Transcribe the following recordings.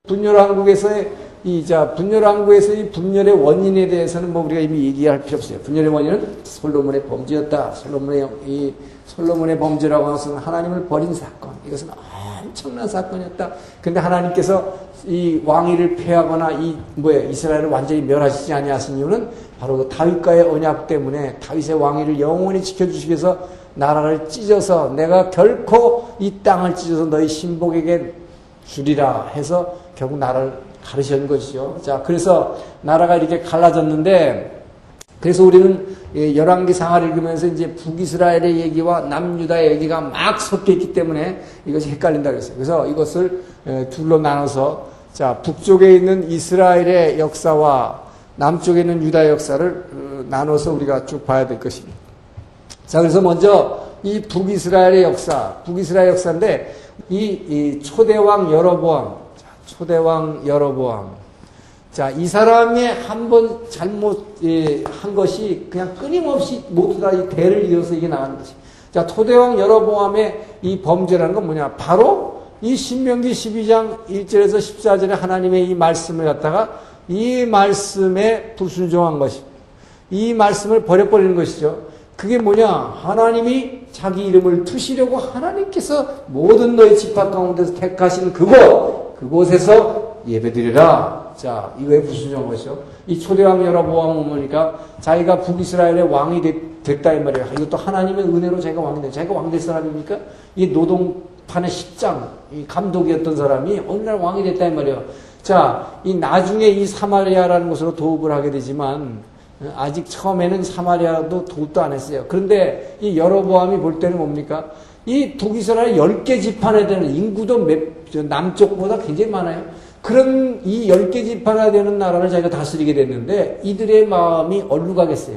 분열왕국에서의 분열왕국에서의 분열의 원인에 대해서는 뭐 우리가 이미 얘기할 필요 없어요. 분열의 원인은 솔로몬의 범죄였다. 솔로몬의 범죄라고 하는 것은 하나님을 버린 사건. 이것은 엄청난 사건이었다. 근데 하나님께서 이 왕위를 폐하거나 이스라엘을 완전히 멸하시지 아니하신 이유는 바로 그 다윗과의 언약 때문에 다윗의 왕위를 영원히 지켜주시기 위해서 나라를 찢어서 내가 결코 이 땅을 찢어서 너희 신복에게 주리라 해서 결국 나라를 가르치는 것이죠. 자, 그래서 나라가 이렇게 갈라졌는데, 그래서 우리는 열왕기 상하를 읽으면서 이제 북이스라엘의 얘기와 남유다의 얘기가 막 섞여 있기 때문에 이것이 헷갈린다 그랬어요. 그래서 이것을 둘로 나눠서, 자, 북쪽에 있는 이스라엘의 역사와 남쪽에 있는 유다의 역사를 나눠서 우리가 쭉 봐야 될 것입니다. 자, 그래서 먼저 이 북이스라엘의 역사인데, 이 초대왕 여로보암. 자, 이 사람이 한번 잘못한 것이 그냥 끊임없이 모두 다 이 대를 이어서 이게 나가는 것이. 자, 초대왕 여로보암의 이 범죄라는 건 뭐냐? 바로 이 신명기 12장 1절에서 14절에 하나님의 이 말씀을 갖다가 이 말씀에 불순종한 것입니다. 이 말씀을 버려버리는 것이죠. 그게 뭐냐? 하나님이 자기 이름을 두시려고 하나님께서 모든 너희 집합 가운데서 택하신 그곳에서 예배드리라. 자, 이거에 불순종한 것이죠. 이 초대왕 여로보암 보니까 자기가 북이스라엘의 왕이 됐다 이 말이에요. 이것도 하나님의 은혜로 자기가 왕이 됐다. 자기가 왕 될 사람입니까? 이 노동판의 십장, 이 감독이었던 사람이 어느 날 왕이 됐다 이 말이에요. 자, 이 나중에 이 사마리아라는 곳으로 도읍을 하게 되지만 아직 처음에는 사마리아도 도읍도 안 했어요. 그런데 이 여로보암이 볼 때는 뭡니까? 이 북이스라엘 10개 지파나 되는 인구도 남쪽보다 굉장히 많아요. 그런 이 10개 지파나 되는 나라를 자기가 다스리게 됐는데 이들의 마음이 어디로 가겠어요?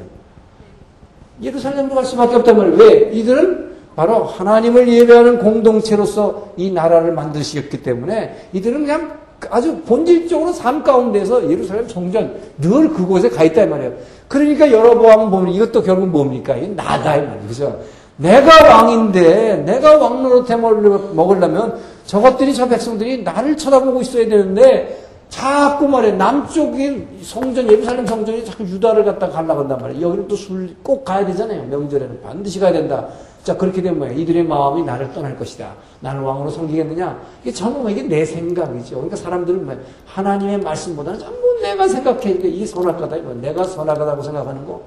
예루살렘으로 갈 수밖에 없단 말이에요. 왜? 이들은 바로 하나님을 예배하는 공동체로서 이 나라를 만드셨기 때문에 이들은 그냥 아주 본질적으로 삶 가운데서 예루살렘 성전 늘 그곳에 가 있다 이 말이에요. 그러니까 여로보암은 보면 이것도 결국 뭡니까? 이 나다 이 말이에요. 그죠? 내가 왕인데 내가 왕 노릇해 먹으려면 저것들이 저 백성들이 나를 쳐다보고 있어야 되는데 자꾸 말해 남쪽인 성전 예루살렘 성전이 자꾸 유다를 갖다 가려고 한단 말이에요. 여기는 또 술 꼭 가야 되잖아요. 명절에는 반드시 가야 된다. 자, 그렇게 되면 뭐예요? 이들의 마음이 나를 떠날 것이다. 나는 왕으로 섬기겠느냐? 이게 전부 이게 내 생각이죠. 그러니까 사람들은 뭐예요? 하나님의 말씀보다는 전부 내가 생각해. 그러니까 이게 선악과다. 내가 선악과다고 생각하는 거.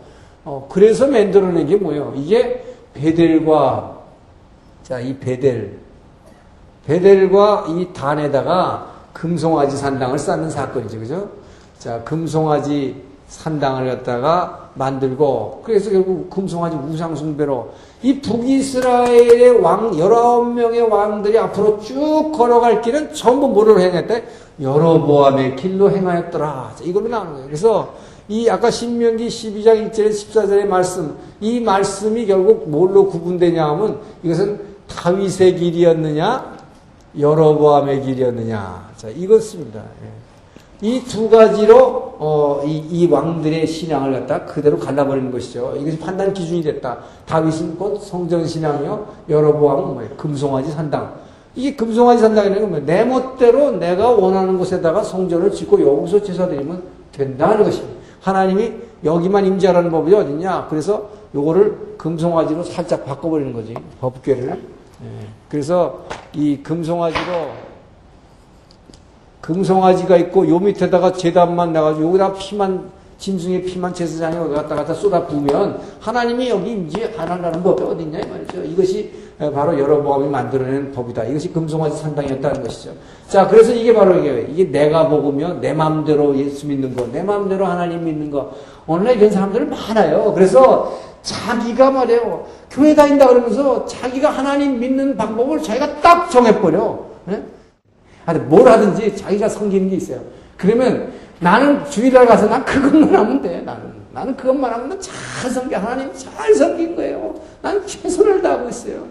그래서 만들어낸 게 뭐예요? 이게 베델과, 자, 이 베델과 이 단에다가 금송아지 산당을 쌓는 사건이죠. 그죠? 자, 금송아지 산당을 갖다가 만들고, 그래서 결국 금송아지 우상숭배로 이 북이스라엘의 19명의 왕들이 앞으로 쭉 걸어갈 길은 전부 뭐로 행했다? 여로보암의 길로 행하였더라. 자, 이걸로 나오는 거예요. 그래서 이 아까 신명기 12장 1절에서 14절의 말씀, 이 말씀이 결국 뭘로 구분되냐 하면 이것은 다윗의 길이었느냐, 여로보암의 길이었느냐. 자, 이것입니다. 이 두 가지로 이 왕들의 신앙을 갖다 그대로 갈라버리는 것이죠. 이것이 판단 기준이 됐다. 다윗은 곧 성전 신앙이요, 여로보암은 뭐예요? 금송아지 산당. 이게 금송아지 산당이라는 건 내 멋대로 내가 원하는 곳에다가 성전을 짓고 여기서 제사드리면 된다는 것입니다. 하나님이 여기만 임재하라는 법이 어딨냐? 그래서 요거를 금송아지로 살짝 바꿔버리는 거지. 법궤를. 그래서 이 금송아지가 있고 요 밑에다가 제단만 나가지고 여기다 피만, 짐승의 피만 제사장이 여기 갖다 쏟아 부으면 하나님이 여기 이제 안 한다는 법이 어딨냐 이 말이죠. 이것이 바로 여로보암이 만들어낸 법이다. 이것이 금송아지 산당이었다는 것이죠. 자, 그래서 이게 바로 이게 내가 먹으면 내 마음대로 예수 믿는 거, 내 마음대로 하나님 믿는 거. 오늘날 이런 사람들은 많아요. 그래서 자기가 말이에요. 교회 다닌다 그러면서 자기가 하나님 믿는 방법을 자기가 딱 정해버려. 네? 뭘 하든지 자기가 섬기는 게 있어요. 그러면 나는 주일날 가서 난 그것만 하면 돼. 나는 그것만 하면 난 잘 섬겨. 하나님 잘 섬긴 거예요. 나는 최선을 다하고 있어요.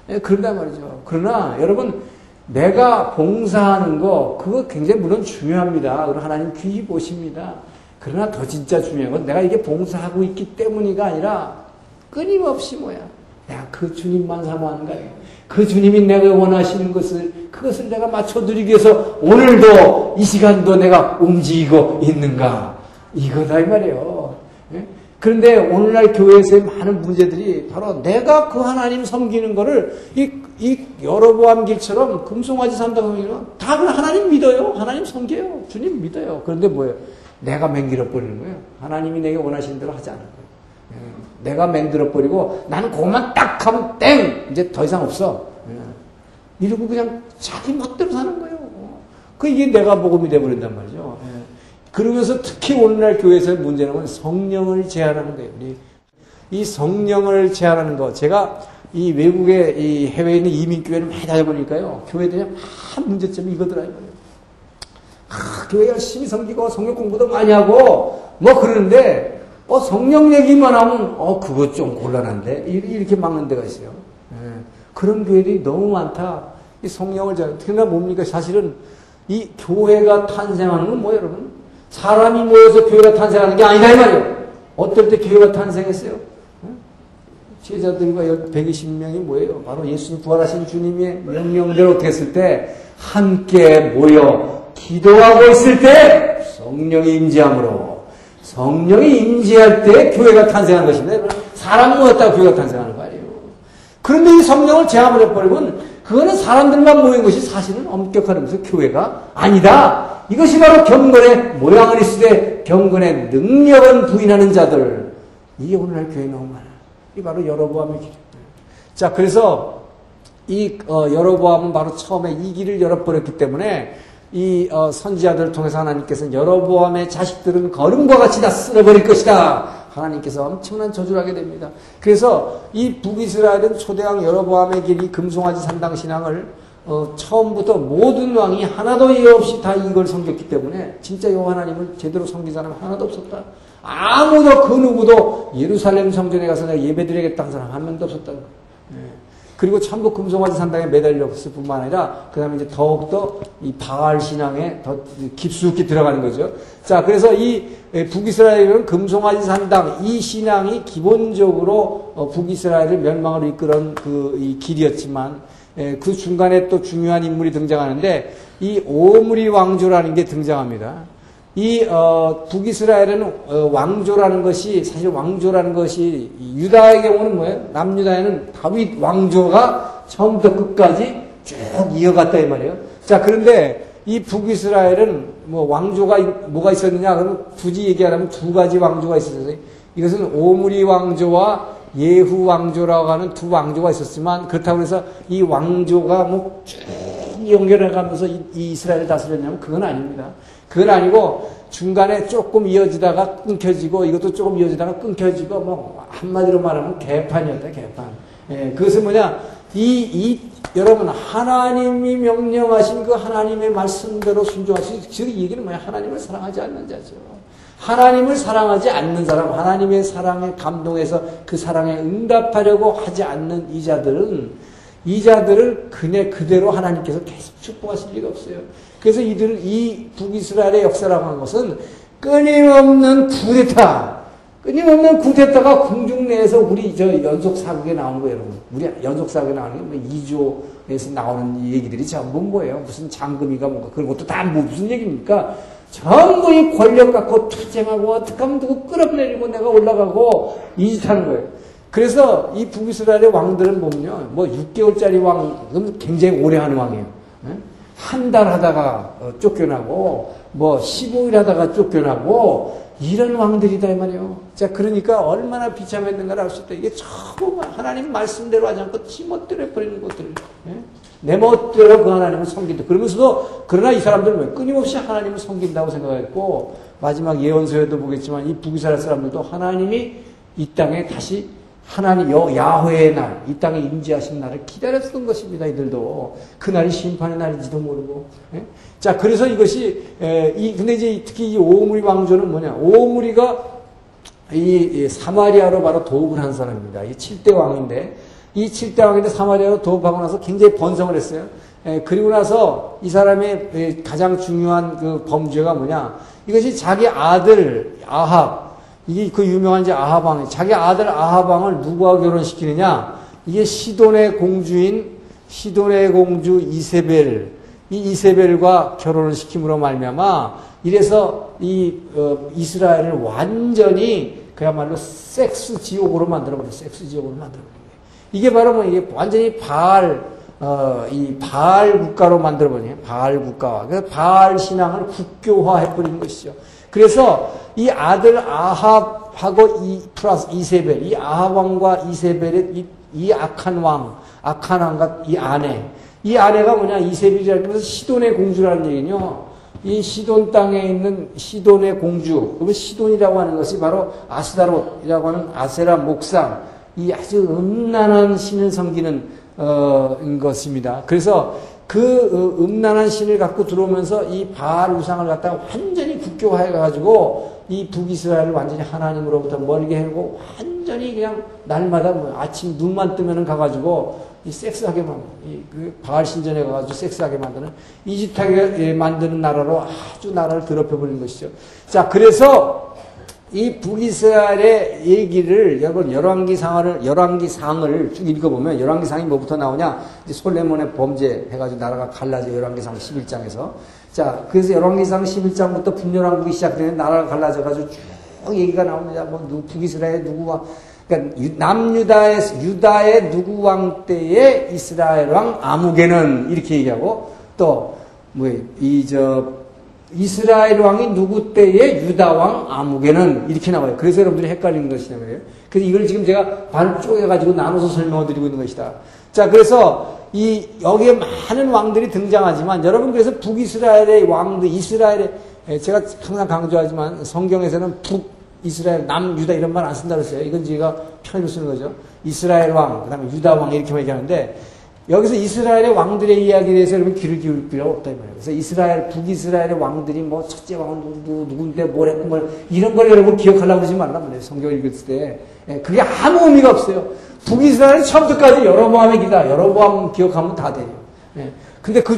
예, 그런단 말이죠. 그러나 여러분, 내가 봉사하는 거, 그거 굉장히 물론 중요합니다. 그리고 하나님 귀히 보십니다. 그러나 더 진짜 중요한 건 내가 이게 봉사하고 있기 때문이가 아니라 끊임없이 뭐야. 내가 그 주님만 사모하는 거 아니에요. 그 주님이 내가 원하시는 그것을 내가 맞춰드리기 위해서 오늘도 이 시간도 내가 움직이고 있는가. 이거다 이 말이에요. 예? 그런데 오늘날 교회에서의 많은 문제들이 바로 내가 그 하나님 섬기는 거를 이 여로보암 길처럼 금송아지 산다고 다 하나님 믿어요. 하나님 섬겨요. 주님 믿어요. 그런데 뭐예요? 내가 맹길어 버리는 거예요. 하나님이 내게 원하시는 대로 하지 않는 거예요. 내가 맹들어 버리고 나는 그것만 딱 하면 땡! 이제 더 이상 없어. 이러고 그냥 자기 멋대로 사는 거예요. 이게 내가 복음이 돼버린단 말이죠. 그러면서 특히 오늘날 교회에서의 문제는 성령을 제한하는 거예요. 이 성령을 제한하는 거. 제가 이 외국에 이 해외에 있는 이민교회를 많이 다녀보니까요. 교회들이 한 문제점이 이거더라고요. 교회 열심히 섬기고 성경 공부도 많이 하고 뭐 그러는데 성령 얘기만 하면 그거 좀 곤란한데 이렇게 막는 데가 있어요. 그런 교회들이 너무 많다. 이 성령을 제한. 그러나 뭡니까? 사실은 이 교회가 탄생하는 건 뭐예요, 여러분? 사람이 모여서 교회가 탄생하는 게 아니다 이 말이에요. 어떨 때 교회가 탄생했어요? 제자들과 120명이 뭐예요? 바로 예수님 부활하신 주님의 명령대로 어떻게 했을 때 함께 모여 기도하고 있을 때 성령이 임재함으로 성령이 임재할 때 교회가 탄생한 것입니다. 사람 모였다가 교회가 탄생하는 거 아니에요. 그런데 이 성령을 제한을 해버리면 그거는 사람들만 모인 것이 사실은 엄격하면서 교회가 아니다. 이것이 바로 경건의 모양을 있으되 경건의 능력은 부인하는 자들. 이게 오늘날 교회에 너무 많아요. 이 바로 여로보암의 길이에요. 자, 그래서 이 여로보암은 바로 처음에 이 길을 열어버렸기 때문에 이 선지자들을 통해서 하나님께서는 여로보암의 자식들은 거름과 같이 다 쓸어버릴 것이다. 하나님께서 엄청난 저주를 하게 됩니다. 그래서 이 북이스라엘은 초대왕 여로보암의 길이 금송아지 산당 신앙을 처음부터 모든 왕이 하나도 예외 없이 다 이걸 섬겼기 때문에 진짜 여호와 하나님을 제대로 섬긴 사람 하나도 없었다. 아무도 그 누구도 예루살렘 성전에 가서 내가 예배드리겠다는 사람 한 명도 없었다는 거예요. 그리고 참고 금송아지 산당에 매달렸을 뿐만 아니라 그 다음에 이제 더욱더 이 바알 신앙에 더 깊숙이 들어가는 거죠. 자, 그래서 이 북이스라엘은 금송아지 산당 이 신앙이 기본적으로 북이스라엘을 멸망으로 이끌은 이 길이었지만 그 중간에 또 중요한 인물이 등장하는데 이 오므리 왕조라는 게 등장합니다. 이 북이스라엘은 왕조라는 것이 사실 왕조라는 것이 유다의 경우는 뭐예요? 남유다에는 다윗 왕조가 처음부터 끝까지 쭉 이어갔다 이 말이에요. 자, 그런데 이 북이스라엘은 뭐 왕조가 뭐가 있었느냐? 그러면 굳이 얘기하자면 두 가지 왕조가 있었어요. 이것은 오므리 왕조와 예후 왕조라고 하는 두 왕조가 있었지만 그렇다고 해서 이 왕조가 뭐 쭉 연결해가면서 이 이스라엘을 다스렸냐면 그건 아닙니다. 그건 아니고 중간에 조금 이어지다가 끊겨지고 이것도 조금 이어지다가 끊겨지고 뭐 한마디로 말하면 개판이었다, 개판. 그것은 뭐냐? 여러분 하나님이 명령하신 그 하나님의 말씀대로 순종하시. 즉 이 얘기는 뭐야? 하나님을 사랑하지 않는 자죠. 하나님을 사랑하지 않는 사람, 하나님의 사랑에 감동해서 그 사랑에 응답하려고 하지 않는 이자들을 그대로 하나님께서 계속 축복하실 리가 없어요. 그래서 이 북이스라엘의 역사라고 하는 것은 끊임없는 쿠데타가 궁중 내에서 우리 연속 사극에 나오는 거예요, 여러분. 우리 연속 사극에 나오는 게 뭐 2조에서 나오는 얘기들이 전부 뭐예요? 무슨 장금이가 뭔가 그런 것도 다 무슨 얘기입니까? 전부 이 권력 갖고 투쟁하고 어떻게 하면 누구 끌어내리고 내가 올라가고 이 짓 하는 거예요. 그래서 이 북이스라엘의 왕들은 보면요, 뭐 6개월짜리 왕은 굉장히 오래 하는 왕이에요. 한 달 하다가 쫓겨나고 뭐 15일 하다가 쫓겨나고 이런 왕들이다 이 말이에요. 자, 그러니까 얼마나 비참했는가를 알 수 있다. 이게 전부 하나님 말씀대로 하지 않고 지 멋대로 해버리는 것들. 내 멋대로 그 하나님을 섬긴다. 그러면서도 그러나 이 사람들은 왜 끊임없이 하나님을 섬긴다고 생각했고 마지막 예언서에도 보겠지만 이 북이스라엘 사람들도 하나님이 이 땅에 다시 하나님 야훼의 날, 이 땅에 임재하신 날을 기다렸던 것입니다. 이들도 그날이 심판의 날인지도 모르고. 자, 그래서 이것이 근데 이제 특히 이 오므리 왕조는 뭐냐? 오므리가 이 사마리아로 바로 도읍을 한 사람입니다. 이 7대 왕인데 이 7대 왕인데 사마리아로 도읍하고 나서 굉장히 번성을 했어요. 그리고 나서 이 사람의 가장 중요한 그 범죄가 뭐냐? 이것이 자기 아들 아합, 이게 그 유명한 이제 아합 왕이 자기 아들 아합 왕을 누구와 결혼시키느냐? 이게 시돈의 공주인 시돈의 공주 이세벨, 이 이세벨과 결혼을 시킴으로 말미암아 이래서 이 이스라엘을 완전히 그야말로 섹스 지옥으로 만들어버려요. 섹스 지옥으로 만들어버려요. 이게 바로 뭐 이게 완전히 이 바알 국가로 만들어버려요. 바알 국가와. 그래서 바알 신앙을 국교화해버린 것이죠. 그래서 이 아들 아합하고 플러스 이세벨, 이 아합 왕과 이세벨의 이 악한 왕과 이 아내가 뭐냐, 이세벨이라는 것은 시돈의 공주라는 얘기는요. 이 시돈 땅에 있는 시돈의 공주, 그러면 시돈이라고 하는 것이 바로 아스다롯이라고 하는 아세라 목상, 이 아주 음란한 신을 섬기는 것입니다. 그래서 그 음란한 신을 갖고 들어오면서 이 바알 우상을 갖다가 완전히 국교화해가지고 이 북이스라엘을 완전히 하나님으로부터 멀게 해고 완전히 그냥 날마다 아침 눈만 뜨면은 가가지고 이 섹스하게 그 바알 신전에 가가지고 섹스하게 만드는 이집트하게 만드는 나라로 아주 나라를 더럽혀버린 것이죠. 자, 그래서 이 북이스라엘의 얘기를 여러분 열왕기상을 쭉 읽어보면 열왕기상이 뭐부터 나오냐? 이제 솔레몬의 범죄 해가지고 나라가 갈라져 열왕기상 11장에서. 자, 그래서 열왕기상 11장부터 분열왕국이 시작되는 나라가 갈라져가지고 쭉 얘기가 나옵니다. 뭐 북이스라엘 누구와 그러니까 유다의 누구 왕 때에 이스라엘 왕 아무개는 이렇게 얘기하고 또 이스라엘 왕이 누구 때에 유다 왕 아무개는 이렇게 나와요. 그래서 여러분들이 헷갈리는 것이냐 말이에요. 그래서 이걸 지금 제가 반 쪼개가지고 나눠서 설명을 드리고 있는 것이다. 자, 그래서 여기에 많은 왕들이 등장하지만 여러분 그래서 북이스라엘의 왕들, 제가 항상 강조하지만 성경에서는 북이스라엘, 남유다 이런 말 안 쓴다고 했어요. 이건 제가 편의로 쓰는 거죠. 이스라엘 왕, 그 다음에 유다 왕 이렇게만 얘기하는데 여기서 이스라엘의 왕들의 이야기에 대해서 여러분 귀를 기울일 필요가 없다 이 말이에요. 그래서 북이스라엘의 왕들이 뭐 첫째 왕은 누군데 뭘 했고 이런 걸 여러분 기억하려고 그러지 말란 말이에요. 성경을 읽을 때. 그게 아무 의미가 없어요. 북이스라엘은 처음부터까지 여로보암의 기다. 여로보암 기억하면 다 돼요. 근데 그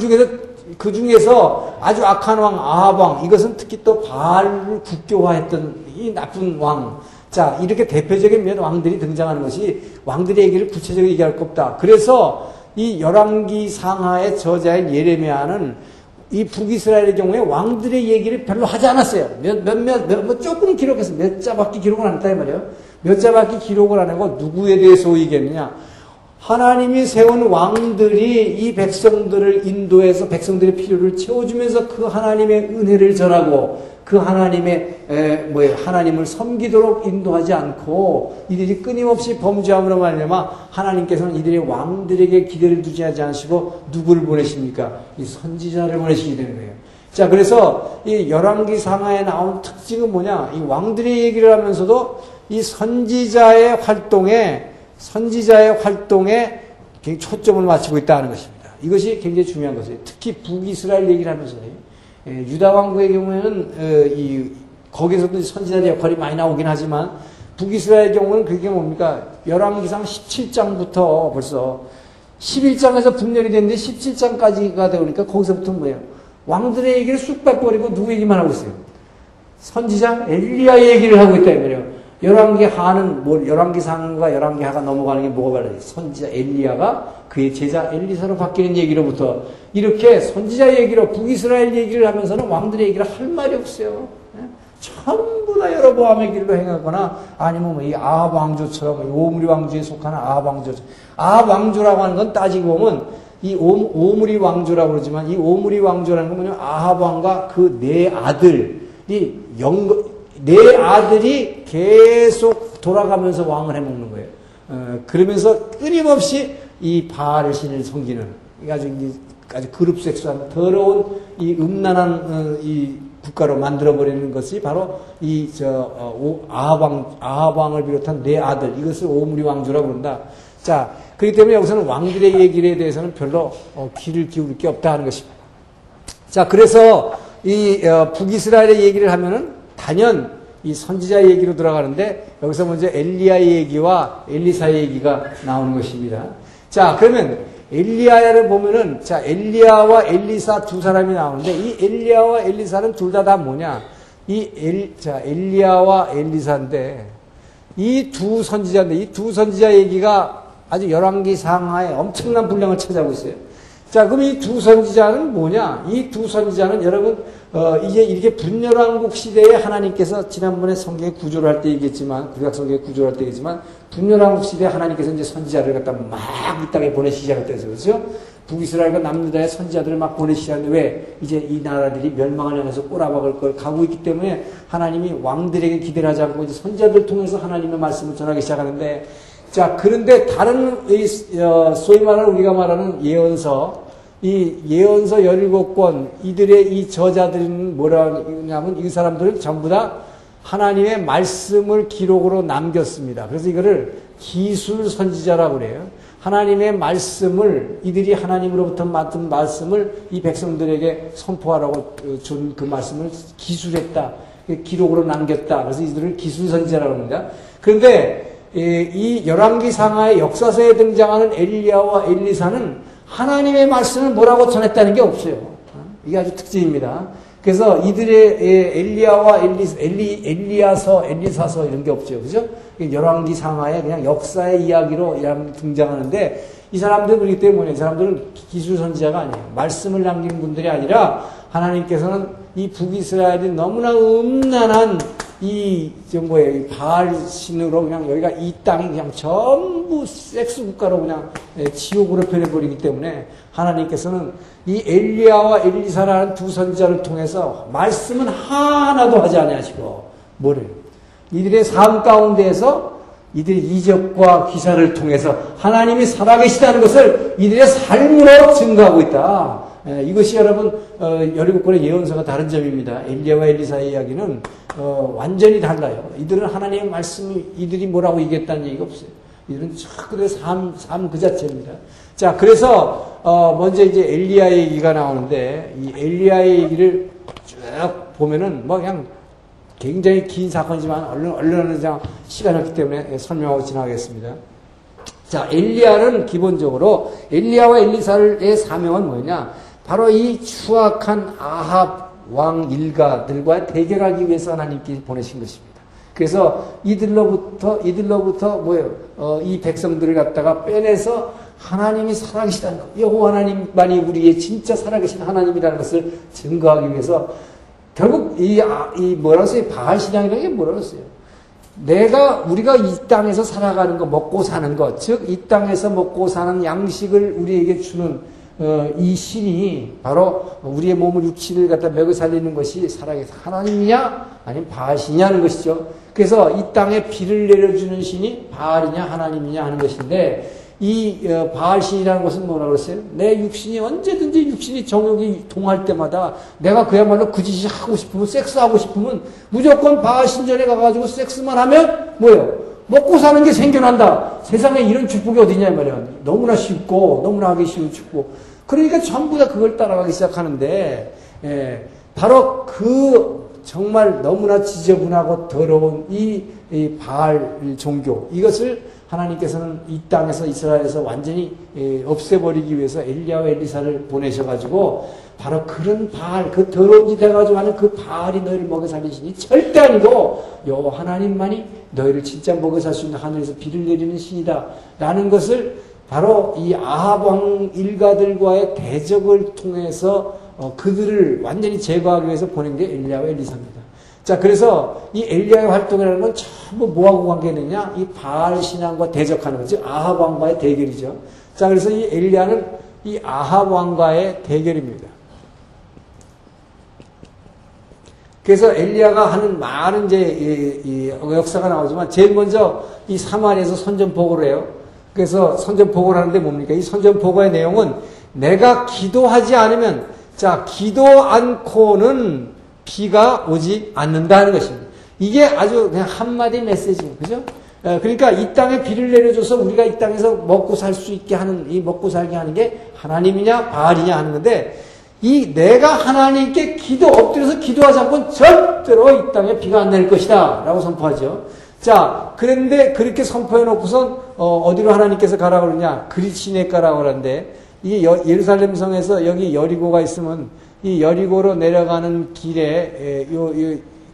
중에서 아주 악한 왕, 아합 왕, 이것은 특히 또 바알을 국교화했던 이 나쁜 왕. 자, 이렇게 대표적인 몇 왕들이 등장하는 것이 왕들의 얘기를 구체적으로 얘기할 것 없다. 그래서 이 열왕기 상하의 저자인 예레미야는 이 북이스라엘의 경우에 왕들의 얘기를 별로 하지 않았어요. 조금 기록했어요. 몇 자밖에 기록을 안 했다 이 말이에요. 몇 자밖에 기록을 안 하고 누구에 대해서 얘기했느냐. 하나님이 세운 왕들이 이 백성들을 인도해서 백성들의 필요를 채워주면서 그 하나님의 은혜를 전하고 그 하나님을 섬기도록 인도하지 않고 이들이 끊임없이 범죄함으로 말미암아 하나님께서는 이들의 왕들에게 기대를 두지 않으시고 누구를 보내십니까? 이 선지자를 보내시게 되는 거예요. 자, 그래서 이 열왕기 상하에 나온 특징은 뭐냐? 이 왕들의 얘기를 하면서도 이 선지자의 활동에 굉장히 초점을 맞추고 있다는 것입니다. 이것이 굉장히 중요한 것이에요. 특히 북이스라엘 얘기를 하면서요. 유다 왕국의 경우에는 거기서도 선지자의 역할이 많이 나오긴 하지만 북이스라엘의 경우는 그게 뭡니까? 열왕기상 17장부터 벌써 11장에서 분열이 됐는데 17장까지가 되니까 거기서부터 뭐예요? 왕들의 얘기를 쑥 빼버리고 누구 얘기만 하고 있어요? 선지자 엘리야의 얘기를 하고 있다 이 말이에요. 열왕기상과 열왕기하가 넘어가는 게 뭐가 달라요? 선지자 엘리야가 그의 제자 엘리사로 바뀌는 얘기로부터 이렇게 선지자 얘기로 북이스라엘 얘기를 하면서는 왕들의 얘기를 할 말이 없어요. 전부 다 여로보암의 길로 행하거나 아니면 이 아합 왕조처럼 오므리 왕조에 속하는 아합 왕조처럼 아합 왕조라고 하는 건 따지고 보면 이 오므리 왕조라고 그러지만 이 오므리 왕조라는 건 뭐냐면 아합 왕과 그 네 아들이 계속 돌아가면서 왕을 해먹는 거예요. 그러면서 끊임없이 이 바알 신을 섬기는 아주 그룹 섹스한 더러운 이 음란한 이 국가로 만들어버리는 것이 바로 아합 왕을 비롯한 네 아들 이것을 오므리 왕조라고 그런다. 자, 그렇기 때문에 여기서는 왕들의 얘기에 대해서는 별로 귀를 기울일 게 없다 하는 것입니다. 자, 그래서 이 북이스라엘의 얘기를 하면은 단연 이 선지자 얘기로 들어가는데 여기서 먼저 엘리야의 얘기와 엘리사의 얘기가 나오는 것입니다. 자, 그러면 엘리야를 보면은 자, 엘리야와 엘리사 두 사람이 나오는데 이 엘리야와 엘리사는 둘 다 뭐냐? 엘리야와 엘리사인데 이 두 선지자인데 이 두 선지자 얘기가 아주 열왕기 상하에 엄청난 분량을 차지하고 있어요. 자, 그럼 이 두 선지자는 뭐냐? 이 두 선지자는 여러분, 이제 이렇게 분열왕국 시대에 하나님께서 지난번에 성경의 구조를 할 때 얘기했지만, 구약 성경의 구조를 할 때 얘기했지만, 분열왕국 시대에 하나님께서 이제 선지자를 갖다 막 이 땅에 보내시기 시작했다 해서, 그렇죠? 북이스라엘과 남유다의 선지자들을 막 보내시기 시작했는데, 왜? 이제 이 나라들이 멸망을 향해서 꼬라박을 걸 가고 있기 때문에 하나님이 왕들에게 기대를 하지 않고 이제 선지자들을 통해서 하나님의 말씀을 전하기 시작하는데, 자, 그런데 다른, 소위 말하는 우리가 말하는 예언서, 이 예언서 17권, 이들의 이 저자들은 뭐라 하냐면 이 사람들은 전부 다 하나님의 말씀을 기록으로 남겼습니다. 그래서 이거를 기술 선지자라고 그래요. 하나님의 말씀을, 이들이 하나님으로부터 맡은 말씀을 이 백성들에게 선포하라고 준 그 말씀을 기술했다. 기록으로 남겼다. 그래서 이들을 기술 선지자라고 합니다. 그런데 이 열왕기 상하의 역사서에 등장하는 엘리야와 엘리사는 하나님의 말씀을 뭐라고 전했다는 게 없어요. 이게 아주 특징입니다. 그래서 이들의 엘리야와 엘리야서, 엘리사서 이런 게 없죠. 그죠? 열왕기 상하의 그냥 역사의 이야기로 등장하는데 이 사람들은 그렇기 때문에 이 사람들은 기술 선지자가 아니에요. 말씀을 남기는 분들이 아니라 하나님께서는 이 북이스라엘이 너무나 음란한 바알 신으로 그냥 여기가 이 땅이 그냥 전부 섹스 국가로 그냥 지옥으로 변해버리기 때문에 하나님께서는 이 엘리야와 엘리사라는 두 선지자를 통해서 말씀은 하나도 하지 아니하시고 뭐래요? 이들의 삶 가운데에서 이들의 이적과 기사를 통해서 하나님이 살아계시다는 것을 이들의 삶으로 증거하고 있다. 이것이 여러분 17권의 예언서가 다른 점입니다. 엘리야와 엘리사의 이야기는 완전히 달라요. 이들은 하나님의 말씀이 이들이 뭐라고 얘기했다는 얘기가 없어요. 이들은 그들의 삶 그 자체입니다. 자, 그래서 먼저 이제 엘리야의 얘기가 나오는데 이 엘리야의 얘기를 쭉 보면은 뭐 그냥 굉장히 긴 사건이지만 얼른 시간이 없기 때문에 설명하고 지나가겠습니다. 자, 엘리야는 기본적으로 엘리야와 엘리사의 사명은 뭐냐? 바로 이 추악한 아합 왕 일가들과 대결하기 위해서 하나님께 보내신 것입니다. 그래서 이들로부터 뭐예요? 이 백성들을 갖다가 빼내서 하나님이 살아계시다는 것, 여호와 하나님만이 우리의 진짜 살아계신 하나님이라는 것을 증거하기 위해서 결국 뭐라고 써요? 바알 신앙이라는 게 뭐라고 써요? 우리가 이 땅에서 살아가는 거, 먹고 사는 것, 즉, 이 땅에서 먹고 사는 양식을 우리에게 주는, 이 신이 바로 우리의 몸을 육신을 갖다 먹여 살리는 것이 살아계신 하나님이냐, 아니면 바알신이냐는 것이죠. 그래서 이 땅에 비를 내려주는 신이 바알이냐, 하나님이냐 하는 것인데, 이 바알신이라는 것은 뭐라고 그랬어요? 내 육신이 언제든지 육신이 정욕이 동할 때마다 내가 그야말로 그 짓이 하고 싶으면 섹스하고 싶으면 무조건 바알신전에 가가지고 섹스만 하면 뭐예요? 먹고 사는 게 생겨난다. 세상에 이런 축복이 어디냐 말이야. 너무나 쉽고 너무나 하기 쉬운 축복. 그러니까 전부 다 그걸 따라가기 시작하는데 바로 그 정말 너무나 지저분하고 더러운 이 바알 종교 이것을 하나님께서는 이 땅에서 이스라엘에서 완전히 없애버리기 위해서 엘리야와 엘리사를 보내셔가지고 바로 그런 바알, 그 더러운 짓 해가지고 하는 그 바알이 너희를 먹여 살리시니 절대 아니고 여호와 하나님만이 너희를 진짜 먹여 살 수 있는 하늘에서 비를 내리는 신이다 라는 것을 바로 이 아합 왕 일가들과의 대적을 통해서 그들을 완전히 제거하기 위해서 보낸 게 엘리야와 엘리사입니다. 자, 그래서 이 엘리야의 활동이라는 건 전부 뭐하고 관계되느냐? 이 바알 신앙과 대적하는 거죠. 아합 왕과의 대결이죠. 자, 그래서 이 엘리야는 이 아합 왕과의 대결입니다. 그래서 엘리야가 하는 많은 이 역사가 나오지만 제일 먼저 이 사마리아에서 선전포고를 해요. 그래서 선전포고를 하는데 뭡니까? 이 선전포고의 내용은 내가 기도하지 않으면 자, 기도 않고는 비가 오지 않는다는 것입니다. 이게 아주 그냥 한마디 메시지예요. 그죠? 그러니까 이 땅에 비를 내려줘서 우리가 이 땅에서 먹고 살 수 있게 하는, 이 먹고 살게 하는 게 하나님이냐, 바알이냐 하는 건데, 이 내가 하나님께 엎드려서 기도하지 않고는 절대로 이 땅에 비가 안 내릴 것이다 라고 선포하죠. 자, 그런데 그렇게 선포해 놓고선 어디로 하나님께서 가라고 그러냐? 그릿 시내가라고 그러는데, 이게 예루살렘 성에서 여기 여리고가 있으면 이 여리고로 내려가는 길에 요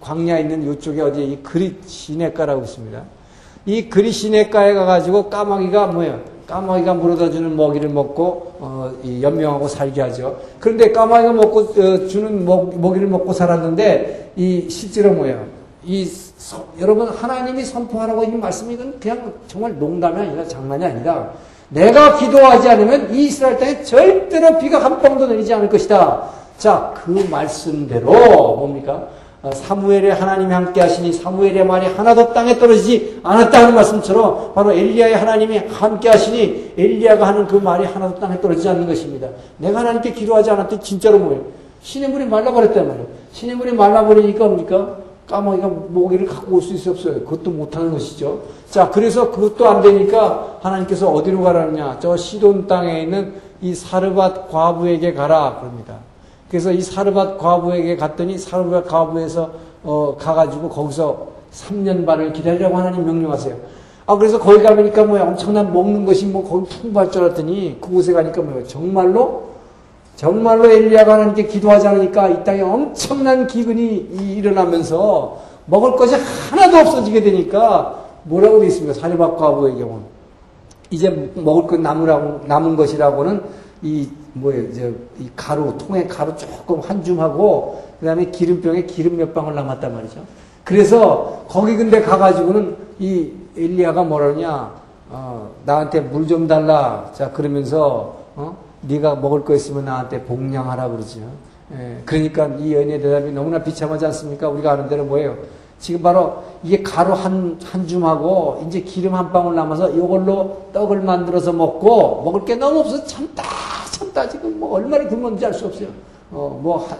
광야 있는 요쪽에 어디에 이 그릿 시내가라고 있습니다. 이 그릿 시내가에 가가지고 까마귀가 뭐예요? 까마귀가 물어다 주는 먹이를 먹고 연명하고 살게 하죠. 그런데 까마귀가 주는 먹이를 먹고 살았는데 이 실제로 뭐예요? 여러분 하나님이 선포하라고 이 말씀이 이건 그냥 정말 농담이 아니라 장난이 아니라 내가 기도하지 않으면 이 이스라엘 땅에 절대로 비가 한 방울도 내리지 않을 것이다. 자, 그 말씀대로 뭡니까? 사무엘에 하나님이 함께 하시니 사무엘의 말이 하나도 땅에 떨어지지 않았다는 말씀처럼 바로 엘리야의 하나님이 함께 하시니 엘리야가 하는 그 말이 하나도 땅에 떨어지지 않는 것입니다. 내가 하나님께 기도하지 않았더니 진짜로 뭐예요? 시냇물이 말라버렸단 말이에요. 시냇물이 말라버리니까 뭡니까? 까마귀가 모기를 갖고 올 수 있어 없어요? 그것도 못하는 것이죠. 자, 그래서 그것도 안 되니까 하나님께서 어디로 가라느냐? 저 시돈 땅에 있는 이 사르밧 과부에게 가라 그럽니다. 그래서 이 사르밧 과부에게 갔더니 사르밧 과부에서 가가지고 거기서 3년 반을 기다리라고 하나님 명령하세요. 아, 그래서 거기 가보니까 뭐야 엄청난 먹는 것이 뭐 거기 풍부할 줄 알았더니 그곳에 가니까 뭐야 정말로 엘리야가 하나님께 기도하지 않으니까 이 땅에 엄청난 기근이 일어나면서 먹을 것이 하나도 없어지게 되니까 뭐라고 되어 있습니까? 사르밧 과부의 경우는 이제 먹을 것 남은 것이라고는 이 가루, 통에 가루 조금 한 줌하고, 그 다음에 기름병에 기름 몇 방울 남았단 말이죠. 그래서, 거기 근데 가가지고는 이 엘리야가 뭐라냐, 나한테 물 좀 달라. 자, 그러면서, 네가 먹을 거 있으면 나한테 복량하라 그러죠. 예, 그러니까 이 여인의 대답이 너무나 비참하지 않습니까? 우리가 아는 대로 뭐예요? 지금 바로 이게 가루 한 줌하고 이제 기름 한 방울 남아서 이걸로 떡을 만들어서 먹을 게 너무 없어서 참다 지금 뭐 얼마나 굶었는지 알 수 없어요.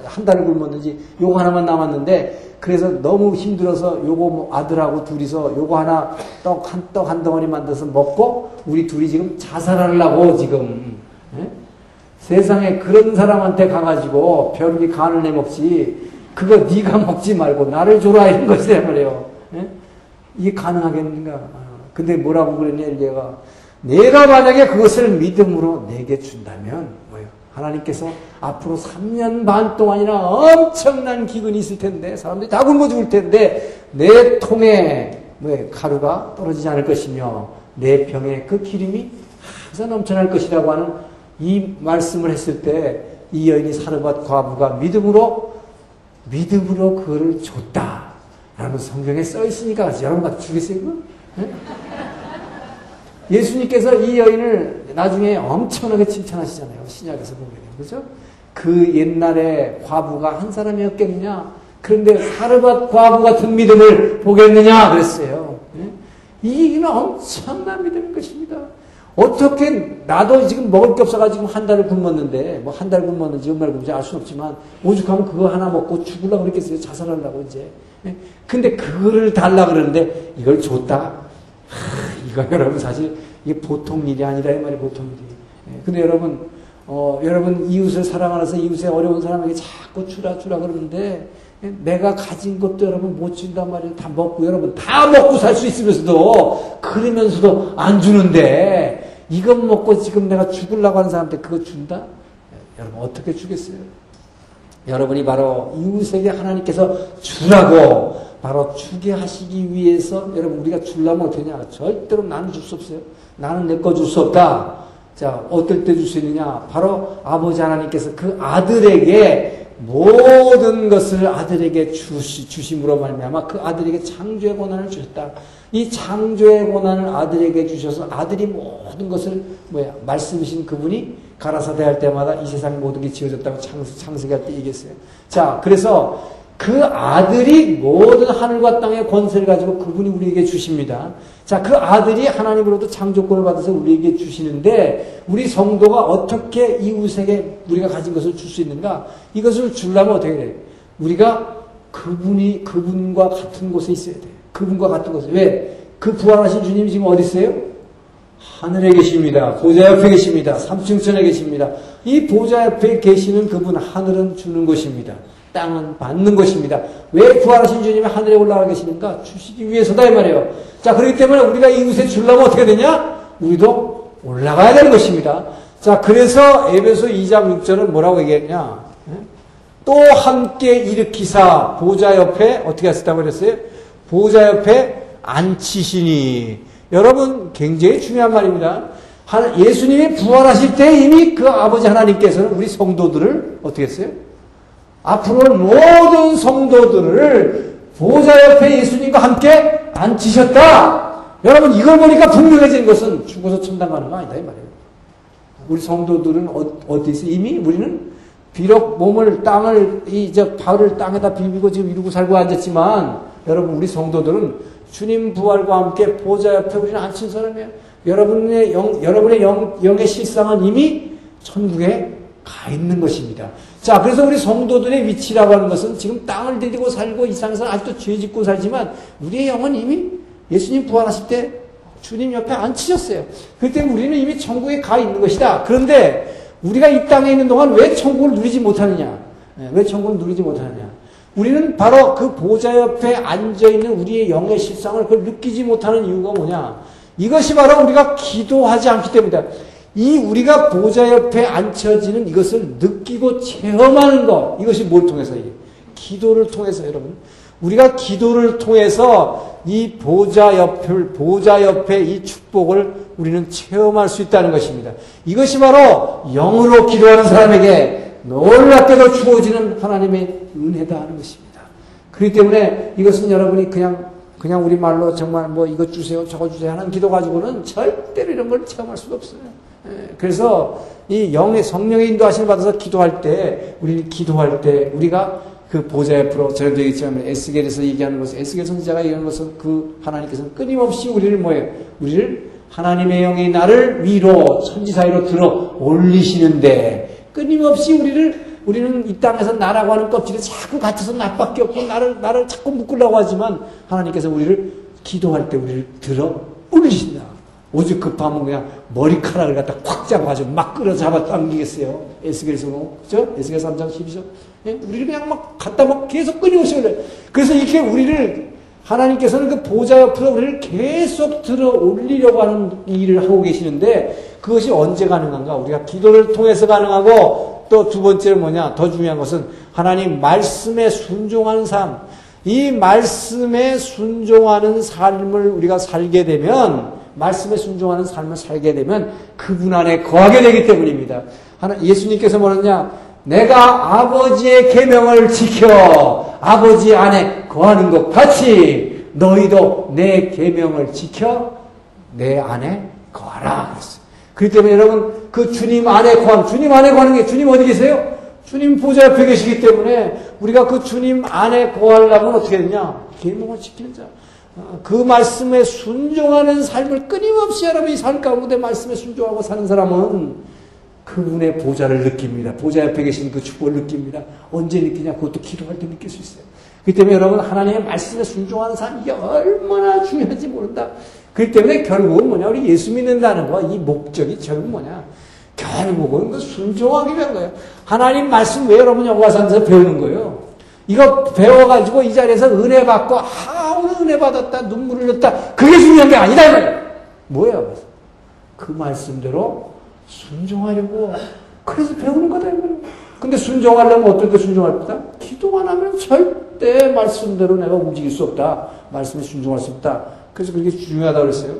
한 달을 굶었는지 요거 하나만 남았는데 그래서 너무 힘들어서 요거 아들하고 둘이서 요거 하나 떡 한 덩어리 만들어서 먹고 우리 둘이 지금 자살하려고 지금 세상에 그런 사람한테 가가지고 벼룩이 간을 내먹지 그거 네가 먹지 말고 나를 줘라 이런 것이란 말이에요. 이게 가능하겠는가? 근데 뭐라고 그랬냐 엘리야가 내가 만약에 그것을 믿음으로 내게 준다면 뭐예요? 하나님께서 앞으로 3년 반 동안이나 엄청난 기근이 있을 텐데 사람들이 다 굶어 죽을 텐데 내 통에 가루가 떨어지지 않을 것이며 내 병에 그 기름이 항상 넘쳐날 것이라고 하는 이 말씀을 했을 때 이 여인이 사르밧 과부가 믿음으로 그거를 줬다. 라는 성경에 써 있으니까 여러분 같이 주겠어요? 네? 예수님께서 이 여인을 나중에 엄청나게 칭찬하시잖아요. 신약에서 보게 되면. 그죠? 그 옛날에 과부가 한 사람이었겠느냐? 그런데 사르밧 과부 같은 믿음을 보겠느냐? 그랬어요. 네? 이게 엄청난 믿음인 것입니다. 어떻게 나도 지금 먹을 게 없어가지고 한 달을 굶었는데 뭐 한 달 굶었는지 얼마나 굶었는지 알 수는 없지만 오죽하면 그거 하나 먹고 죽으려고 그랬겠어요. 자살하려고 이제. 근데 그거를 달라 그러는데 이걸 줬다. 이거 여러분 사실 이게 보통 일이 아니라 이 말이 보통 일이. 근데 여러분 이웃을 사랑하면서 이웃의 어려운 사람에게 자꾸 주라 그러는데 내가 가진 것도 여러분 못 준단 말이에요. 다 먹고 여러분 다 먹고 살 수 있으면서도 그러면서도 안 주는데 이것 먹고 지금 내가 죽으려고 하는 사람한테 그거 준다? 여러분 어떻게 주겠어요? 여러분이 바로 이웃에게 하나님께서 주라고 바로 주게 하시기 위해서 여러분 우리가 주려면 어떠냐? 절대로 나는 줄 수 없어요. 나는 내 거 줄 수 없다. 자, 어떨 때 줄 수 있느냐? 바로 아버지 하나님께서 그 아들에게 모든 것을 아들에게 주심으로 말미암아 그 아들에게 창조의 권한을 주셨다. 이 창조의 권한을 아들에게 주셔서 아들이 모든 것을 말씀이신 그분이 가라사대 할 때마다 이 세상 모든 게 지어졌다고 창세기할 때 얘기했어요. 자, 그래서 그 아들이 모든 하늘과 땅의 권세를 가지고 그분이 우리에게 주십니다. 자, 그 아들이 하나님으로부터 창조권을 받아서 우리에게 주시는데 우리 성도가 어떻게 이웃에게 우리가 가진 것을 줄 수 있는가? 이것을 주려면 어떻게 돼요? 우리가 그분과 같은 곳에 있어야 돼요. 그분과 같은 곳에. 왜? 그 부활하신 주님이 지금 어디 있어요? 하늘에 계십니다. 보좌 옆에 계십니다. 삼층천에 계십니다. 이 보좌 옆에 계시는 그분 하늘은 주는 것입니다. 땅은 받는 것입니다. 왜 부활하신 주님이 하늘에 올라가 계시는가? 주시기 위해서다 이 말이에요. 자, 그렇기 때문에 우리가 이웃에 주려면 어떻게 되냐? 우리도 올라가야 되는 것입니다. 자, 그래서 에베소 2장 6절은 뭐라고 얘기했냐? 또 함께 일으키사 보좌 옆에 어떻게 하셨다고 그랬어요? 보좌 옆에 앉히시니. 여러분 굉장히 중요한 말입니다. 예수님이 부활하실 때 이미 그 아버지 하나님께서는 우리 성도들을 어떻게 했어요? 앞으로 모든 성도들을 보좌 옆에 예수님과 함께 앉히셨다. 여러분 이걸 보니까 분명해지는 것은 죽어서 천당 가는 거 아니다 이 말이에요. 우리 성도들은 어디 있어? 이미 우리는 비록 몸을 발을 땅에다 비비고 지금 이루고 살고 앉았지만 여러분 우리 성도들은 주님 부활과 함께 보좌 옆에 우리는 앉힌 사람이에요. 여러분의 영의 실상은 이미 천국에 가 있는 것입니다. 자, 그래서 우리 성도들의 위치라고 하는 것은 지금 땅을 디디고 살고 이 세상에서 아직도 죄 짓고 살지만 우리의 영은 이미 예수님 부활하실 때 주님 옆에 앉히셨어요. 그렇기 때문에 우리는 이미 천국에 가 있는 것이다. 그런데 우리가 이 땅에 있는 동안 왜 천국을 누리지 못하느냐? 왜 천국을 누리지 못하느냐? 우리는 바로 그 보좌 옆에 앉아있는 우리의 영의 실상을 그걸 느끼지 못하는 이유가 뭐냐? 이것이 바로 우리가 기도하지 않기 때문이다. 이 우리가 보좌 옆에 앉혀지는 이것을 느끼고 체험하는 것, 이것이 뭘 통해서? 기도를 통해서 여러분. 우리가 기도를 통해서 이 보좌 옆에 이 축복을 우리는 체험할 수 있다는 것입니다. 이것이 바로 영으로 기도하는 사람에게 놀랍게도 주어지는 하나님의 은혜다 하는 것입니다. 그렇기 때문에 이것은 여러분이 그냥 우리 말로 정말 뭐 이것 주세요, 저것 주세요 하는 기도 가지고는 절대로 이런 걸 체험할 수가 없어요. 그래서 이 성령의 인도하심을 받아서 기도할 때, 우리가 그 보좌 옆으로, 전에도 얘기했지만, 에스겔에서 얘기하는 것은, 에스겔 선지자가 얘기하는 것은 그 하나님께서는 끊임없이 우리를 하나님의 영이 나를 위로, 천지 사이로 들어 올리시는데, 끊임없이 우리는 이 땅에서 나라고 하는 껍질에 자꾸 갇혀서 나밖에 없고, 나를 자꾸 묶으려고 하지만, 하나님께서 우리를 기도할 때 우리를 들어 올리신다. 오죽 급하면 그냥 머리카락을 갖다 꽉 잡아가지고 막 끌어 잡아 당기겠어요. 에스겔에서, 그죠? 에스겔 3장 12절. 우리를 그냥 막 갖다 막 계속 끊임없이 올려요. 그래서 이렇게 하나님께서는 그 보좌 옆으로 우리를 계속 들어 올리려고 하는 일을 하고 계시는데 그것이 언제 가능한가? 우리가 기도를 통해서 가능하고 또 두 번째는 뭐냐? 더 중요한 것은 하나님 말씀에 순종하는 삶. 이 말씀에 순종하는 삶을 우리가 살게 되면 말씀에 순종하는 삶을 살게 되면 그분 안에 거하게 되기 때문입니다. 예수님께서 뭐랬냐? 내가 아버지의 계명을 지켜 아버지 안에 거하는 것 같이 너희도 내 계명을 지켜 내 안에 거하라 그랬어요. 그렇기 때문에 여러분 그 주님 안에 거하는 게 주님 어디 계세요? 주님 보좌 옆에 계시기 때문에 우리가 그 주님 안에 거하려면 어떻게 되냐? 계명을 지키는 자. 그 말씀에 순종하는 삶을 끊임없이 여러분이 삶 가운데 말씀에 순종하고 사는 사람은 그분의 보좌를 느낍니다. 보좌 옆에 계신 그 축복을 느낍니다. 언제 느끼냐? 그것도 기도할 때 느낄 수 있어요. 그렇기 때문에 여러분 하나님의 말씀에 순종하는 삶 이게 얼마나 중요한지 모른다. 그렇기 때문에 결국은 뭐냐? 우리 예수 믿는다는 거 이 목적이 결국 뭐냐? 결국은 그 순종하기 위한 거예요. 하나님 말씀 왜 여러분 여기 와서 앉아서 배우는 거예요? 이거 배워가지고 이 자리에서 은혜 받고 오늘 은혜 받았다 눈물을 흘렸다 그게 중요한 게 아니다 이 말이에요. 뭐예요? 그 말씀대로 순종하려고 그래서 배우는 거다 이 말이에요. 근데 순종하려면 어떨 때 순종할 거다? 기도만 하면 절대 말씀대로 내가 움직일 수 없다. 말씀에 순종할 수 없다. 그래서 그게 중요하다고 그랬어요.